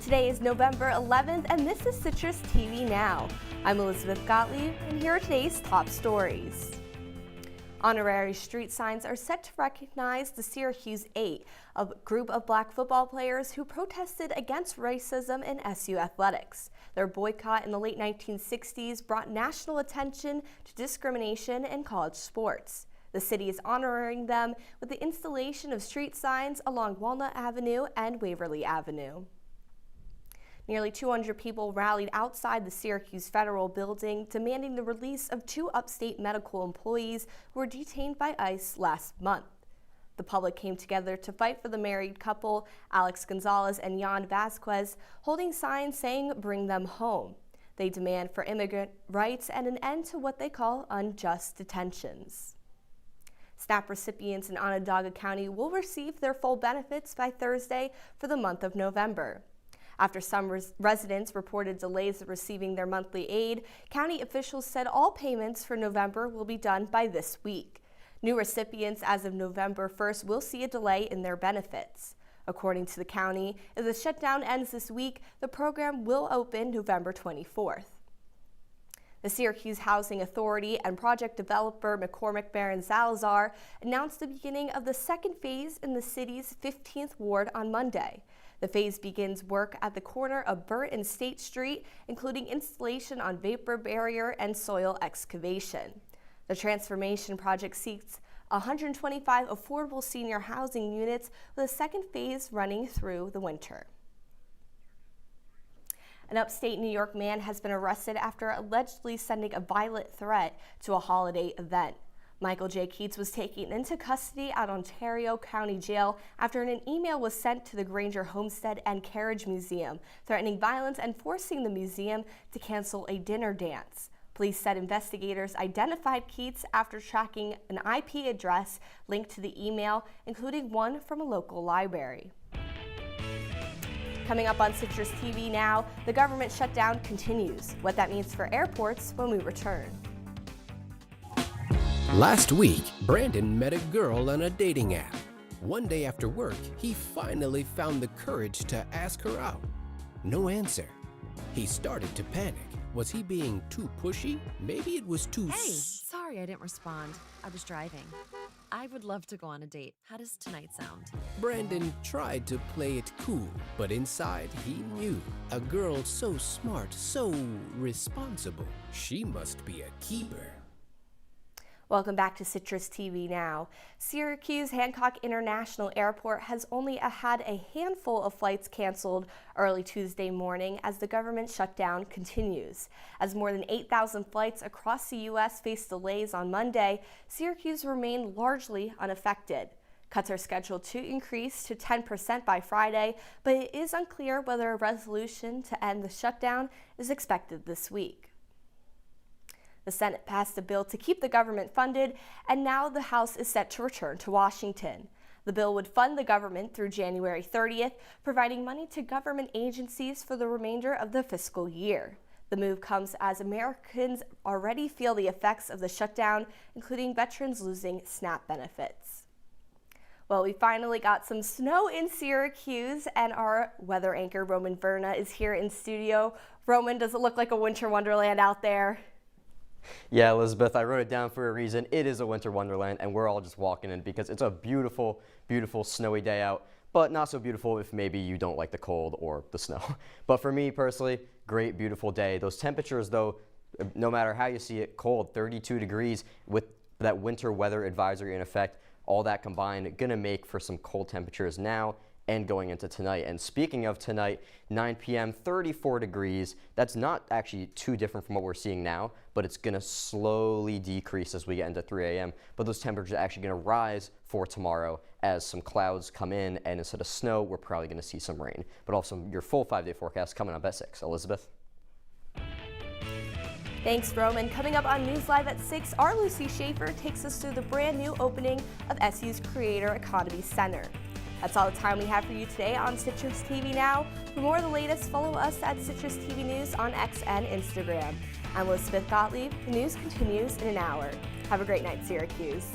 Today is November 11th, and this is Citrus TV Now. I'm Elizabeth Gottleib, and here are today's top stories. Honorary street signs are set to recognize the Syracuse 8, a group of black football players who protested against racism in SU athletics. Their boycott in the late 1960s brought national attention to discrimination in college sports. The city is honoring them with the installation of street signs along Walnut Avenue and Waverly Avenue. Nearly 200 people rallied outside the Syracuse Federal Building demanding the release of two upstate medical employees who were detained by ICE last month. The public came together to fight for the married couple, Alex Gonzalez and Jan Vasquez, holding signs saying, "Bring them home." They demand for immigrant rights and an end to what they call unjust detentions. SNAP recipients in Onondaga County will receive their full benefits by Thursday for the month of November. After some residents reported delays in receiving their monthly aid, county officials said all payments for November will be done by this week. New recipients as of November 1st will see a delay in their benefits. According to the county, if the shutdown ends this week, the program will open November 24th. The Syracuse Housing Authority and project developer McCormick Baron Salazar announced the beginning of the second phase in the city's 15th ward on Monday. The phase begins work at the corner of Burt and State Street, including installation on vapor barrier and soil excavation. The transformation project seeks 125 affordable senior housing units, with a second phase running through the winter. An upstate New York man has been arrested after allegedly sending a violent threat to a holiday event. Michael J. Keats was taken into custody at Ontario County Jail after an email was sent to the Granger Homestead and Carriage Museum, threatening violence and forcing the museum to cancel a dinner dance. Police said investigators identified Keats after tracking an IP address linked to the email, including one from a local library. Coming up on Citrus TV Now, the government shutdown continues. What that means for airports when we return. Last week, Brandon met a girl on a dating app. One day after work, he finally found the courage to ask her out. No answer. He started to panic. Was he being too pushy? Maybe it was too... Hey, sorry I didn't respond. I was driving. I would love to go on a date. How does tonight sound? Brandon tried to play it cool, but inside he knew. A girl so smart, so responsible. She must be a keeper. Welcome back to Citrus TV Now. Syracuse Hancock International Airport has only had a handful of flights canceled early Tuesday morning as the government shutdown continues. As more than 8,000 flights across the U.S. faced delays on Monday, Syracuse remained largely unaffected. Cuts are scheduled to increase to 10% by Friday, but it is unclear whether a resolution to end the shutdown is expected this week. The Senate passed a bill to keep the government funded, and now the House is set to return to Washington. The bill would fund the government through January 30th, providing money to government agencies for the remainder of the fiscal year. The move comes as Americans already feel the effects of the shutdown, including veterans losing SNAP benefits. Well, we finally got some snow in Syracuse, and our weather anchor, Verna, is here in studio. Roman, does it look like a winter wonderland out there? Yeah, Elizabeth, I wrote it down for a reason. It is a winter wonderland, and we're all just walking in because it's a beautiful, beautiful snowy day out, but not so beautiful if maybe you don't like the cold or the snow. But for me personally, great, beautiful day. Those temperatures, though, no matter how you see it, cold, 32 degrees with that winter weather advisory in effect, all that combined, gonna make for some cold temperatures now and going into tonight. And speaking of tonight, 9 p.m., 34 degrees. That's not actually too different from what we're seeing now, but it's gonna slowly decrease as we get into 3 a.m. But those temperatures are actually gonna rise for tomorrow as some clouds come in, and instead of snow, we're probably gonna see some rain. But also your full 5-day forecast coming up at 6. Elizabeth? Thanks, Roman. Coming up on News Live at 6, our Lucy Schaefer takes us through the brand new opening of SU's Creator Economy Center. That's all the time we have for you today on Citrus TV Now. For more of the latest, follow us at Citrus TV News on X and Instagram. I'm Elizabeth Gottlieb. The news continues in an hour. Have a great night, Syracuse.